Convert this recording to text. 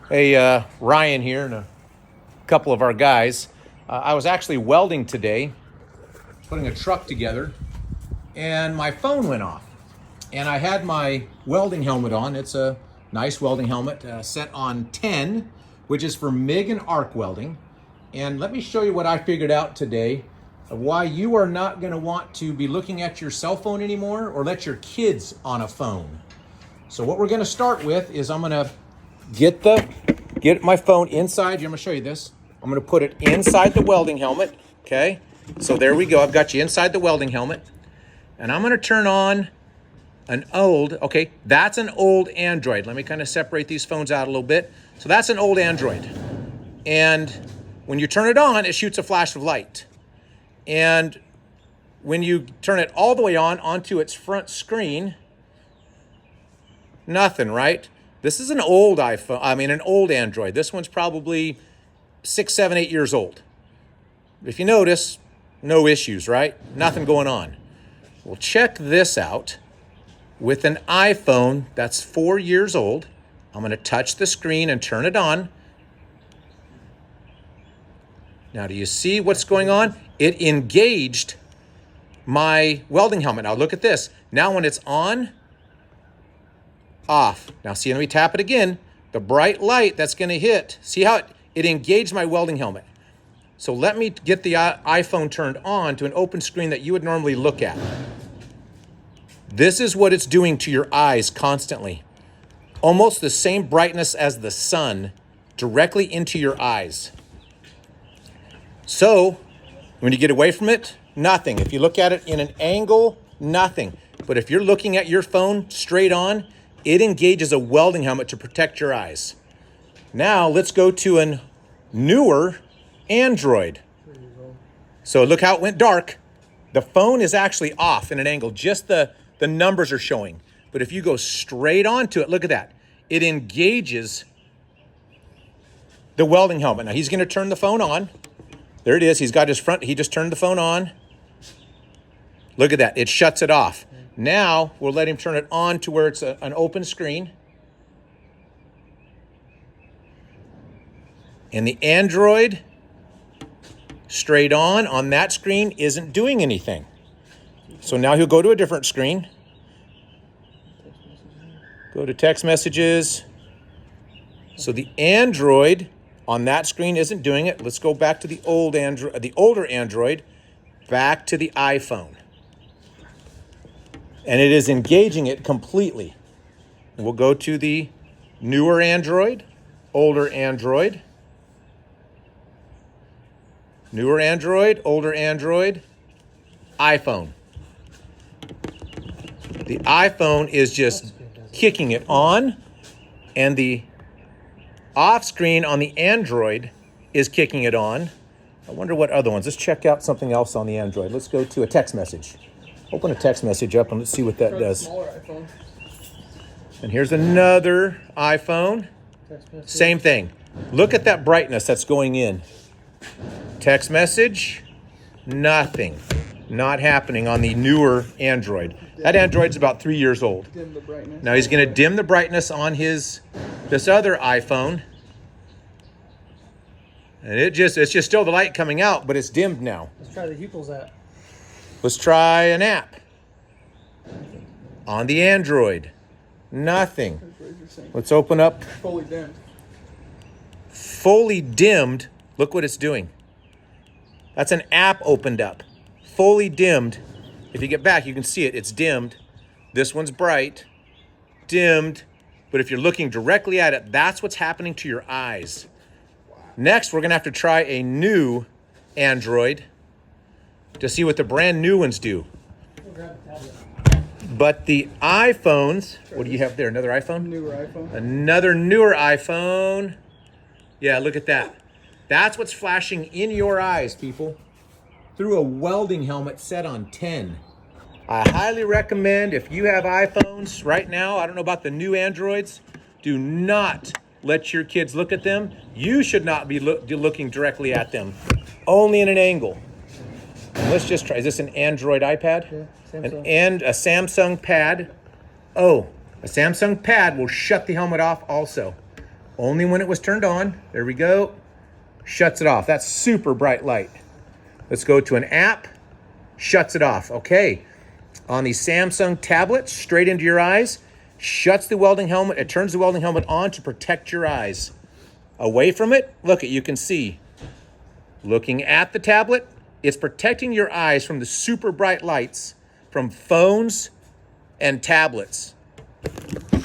Hey, Ryan here and a couple of our guys. I was actually welding today, putting a truck together, and my phone went off. And I had my welding helmet on. It's a nice welding helmet set on 10, which is for MIG and arc welding. And let me show you what I figured out today of why you are not going to want to be looking at your cell phone anymore or let your kids on a phone. So what we're going to start with is I'm going to get my phone inside. I'm going to show you this. I'm going to put it inside the welding helmet. Okay. So there we go. I've got you inside the welding helmet. And I'm going to turn on that's an old Android. Let me kind of separate these phones out a little bit. So that's an old Android. And when you turn it on, it shoots a flash of light. And when you turn it all the way on onto its front screen, nothing, right? This is an old an old Android. This one's probably 6, 7, 8 years old. If you notice, no issues, right? Nothing going on. Well, check this out. With an iPhone that's 4 years old, I'm going to touch the screen and turn it on. Now, do you see what's going on? It engaged my welding helmet. Now, look at this. Now, when it's on, off. Now, see, let me tap it again. The bright light that's going to hit. See how it engaged my welding helmet. So let me get the iPhone turned on to an open screen that you would normally look at. This is what it's doing to your eyes constantly. Almost the same brightness as the sun directly into your eyes. So when you get away from it, nothing. If you look at it in an angle, nothing. But if you're looking at your phone straight on, it engages a welding helmet to protect your eyes. Now let's go to a newer Android. So look how it went dark. The phone is actually off in an angle. Just the numbers are showing. But if you go straight onto it, look at that. It engages the welding helmet. Now he's going to turn the phone on. There it is. He just turned the phone on. Look at that. It shuts it off. Now we'll let him turn it on to where it's an open screen. And the Android straight on that screen isn't doing anything. So now he'll go to a different screen. Go to text messages. So the Android on that screen isn't doing it. Let's go back to the older Android, back to the iPhone. And it is engaging it completely. We'll go to the newer Android, older Android, newer Android, older Android, iPhone. The iPhone is just kicking it on, and the off screen on the Android is kicking it on. I wonder what other ones. Let's check out something else on the Android. Let's go to a text message. Open a text message up and let's see what that does. And here's another iPhone. Same thing. Look at that brightness that's going in. Text message, nothing. Not happening on the newer Android. That Android's about 3 years old. Now he's going to dim the brightness on this other iPhone. And it's just still the light coming out, but it's dimmed now. Let's try the Huples app. Let's try an app. On the Android. Nothing. Let's open up. Fully dimmed. Fully dimmed. Look what it's doing. That's an app opened up. Fully dimmed. If you get back, you can see it. It's dimmed. This one's bright. Dimmed. But if you're looking directly at it, that's what's happening to your eyes. Next, we're going to have to try a new Android to see what the brand new ones do. But the iPhones, what do you have there? Another iPhone? Newer iPhone. Another newer iPhone. Yeah, look at that. That's what's flashing in your eyes, people, through a welding helmet set on 10. I highly recommend, if you have iPhones right now, I don't know about the new Androids, do not let your kids look at them. You should not be looking directly at them, only in an angle. And let's just try, is this an Android iPad? Yeah, Samsung. And a Samsung pad. Oh, a Samsung pad will shut the helmet off also. Only when it was turned on. There we go. Shuts it off. That's super bright light. Let's go to an app. Shuts it off. Okay. On the Samsung tablet, straight into your eyes. Shuts the welding helmet. It turns the welding helmet on to protect your eyes. Away from it, look, you can see. Looking at the tablet, it's protecting your eyes from the super bright lights from phones and tablets.